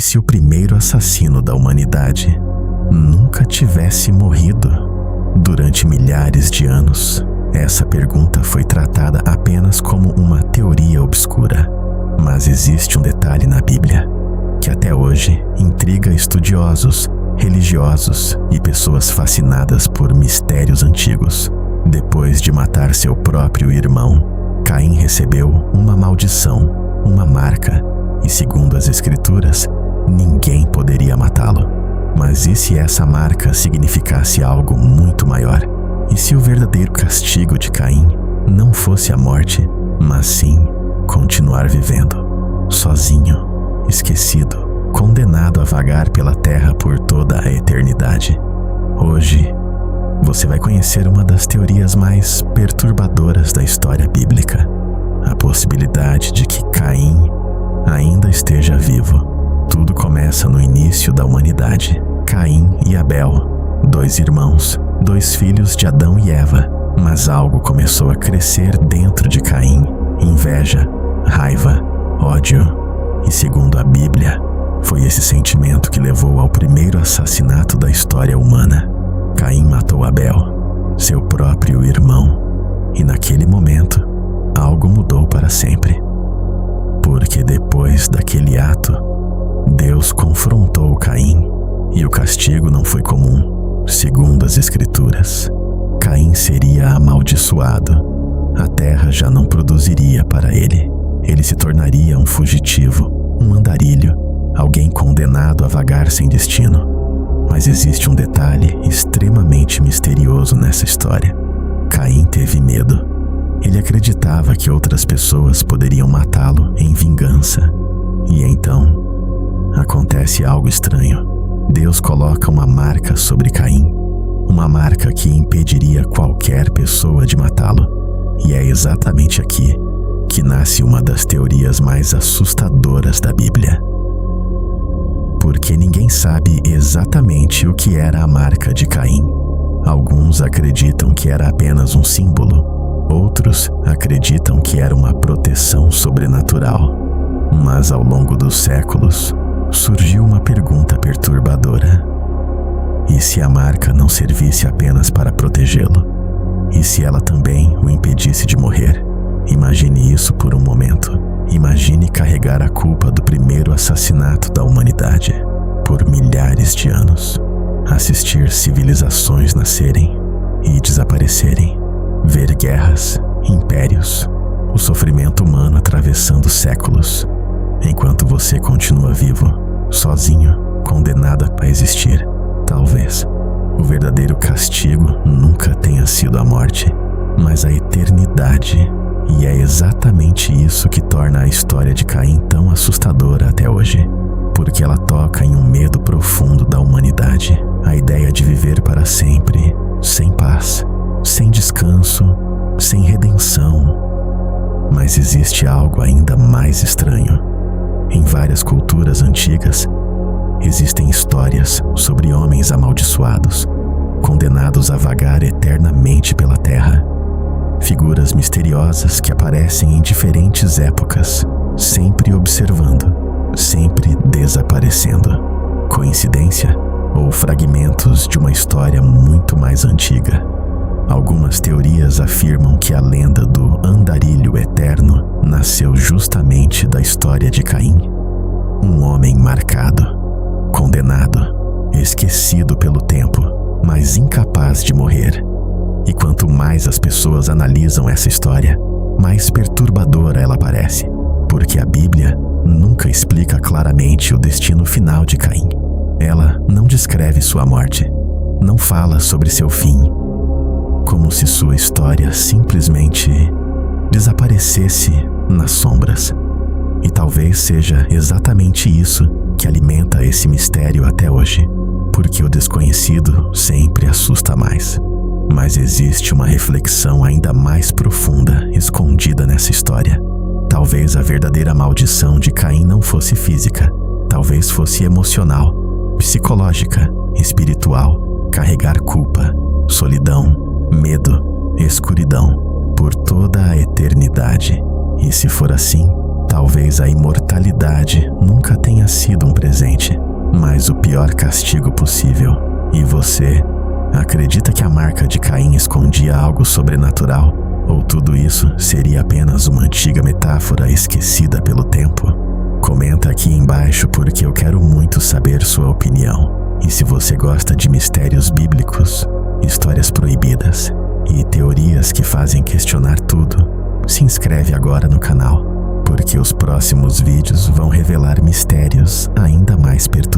se o primeiro assassino da humanidade nunca tivesse morrido? Durante milhares de anos, essa pergunta foi tratada apenas como uma teoria obscura. Mas existe um detalhe na Bíblia que até hoje intriga estudiosos, religiosos e pessoas fascinadas por mistérios antigos. Depois de matar seu próprio irmão, Caim recebeu uma maldição, uma marca, e segundo as Escrituras, ninguém poderia matá-lo. Mas e se essa marca significasse algo muito maior? E se o verdadeiro castigo de Caim não fosse a morte, mas sim continuar vivendo, sozinho, esquecido, condenado a vagar pela terra por toda a eternidade? Hoje, você vai conhecer uma das teorias mais perturbadoras da história bíblica: a possibilidade de que Caim ainda esteja vivo. Tudo começa no início da humanidade. Caim e Abel, 2 irmãos, 2 filhos de Adão e Eva. Mas algo começou a crescer dentro de Caim: inveja, raiva, ódio. E segundo a Bíblia, foi esse sentimento que levou ao primeiro assassinato da história humana. Caim matou Abel, seu próprio irmão, e naquele momento, algo mudou para sempre. Porque depois daquele ato, Deus confrontou Caim, e o castigo não foi comum. Segundo as Escrituras, Caim seria amaldiçoado. A terra já não produziria para ele. Ele se tornaria um fugitivo, um andarilho, alguém condenado a vagar sem destino. Mas existe um detalhe extremamente misterioso nessa história. Caim teve medo. Ele acreditava que outras pessoas poderiam matá-lo em vingança. E então, acontece algo estranho. Deus coloca uma marca sobre Caim, uma marca que impediria qualquer pessoa de matá-lo. E é exatamente aqui que nasce uma das teorias mais assustadoras da Bíblia. Porque ninguém sabe exatamente o que era a marca de Caim. Alguns acreditam que era apenas um símbolo, outros acreditam que era uma proteção sobrenatural. Mas ao longo dos séculos, surgiu uma pergunta perturbadora: e se a marca não servisse apenas para protegê-lo? E se ela também o impedisse de morrer? Imagine isso por um momento. Imagine carregar a culpa do primeiro assassinato da humanidade por milhares de anos. Assistir civilizações nascerem e desaparecerem. Ver guerras, impérios, o sofrimento humano atravessando séculos, enquanto você continua vivo, sozinho, condenado a existir. Talvez o verdadeiro castigo nunca tenha sido a morte, mas a eternidade. E é exatamente isso que torna a história de Caim tão assustadora até hoje, porque ela toca em um medo profundo da humanidade, a ideia de viver para sempre, sem paz, sem descanso, sem redenção. Mas existe algo ainda mais estranho. Em várias culturas antigas, existem histórias sobre homens amaldiçoados, condenados a vagar eternamente pela terra. Figuras misteriosas que aparecem em diferentes épocas, sempre observando, sempre desaparecendo. Coincidência? Ou fragmentos de uma história muito mais antiga? Algumas teorias afirmam que a lenda do andarilho eterno nasceu justamente da história de Caim. Um homem marcado, condenado, esquecido pelo tempo, mas incapaz de morrer. E quanto mais as pessoas analisam essa história, mais perturbadora ela parece, porque a Bíblia nunca explica claramente o destino final de Caim. Ela não descreve sua morte, não fala sobre seu fim, como se sua história simplesmente desaparecesse nas sombras. E talvez seja exatamente isso que alimenta esse mistério até hoje, porque o desconhecido sempre assusta mais. Mas existe uma reflexão ainda mais profunda escondida nessa história. Talvez a verdadeira maldição de Caim não fosse física, talvez fosse emocional, psicológica, espiritual, carregar culpa, solidão, medo, escuridão por toda a eternidade. E se for assim, Talvez a imortalidade nunca tenha sido um presente, mas o pior castigo possível. E você acredita que a marca de Caim escondia algo sobrenatural? Ou tudo isso seria apenas uma antiga metáfora esquecida pelo tempo? Comenta aqui embaixo porque eu quero muito saber sua opinião. E se você gosta de mistérios bíblicos, histórias proibidas e teorias que fazem questionar tudo, se inscreve agora no canal, porque os próximos vídeos vão revelar mistérios ainda mais perturbadores.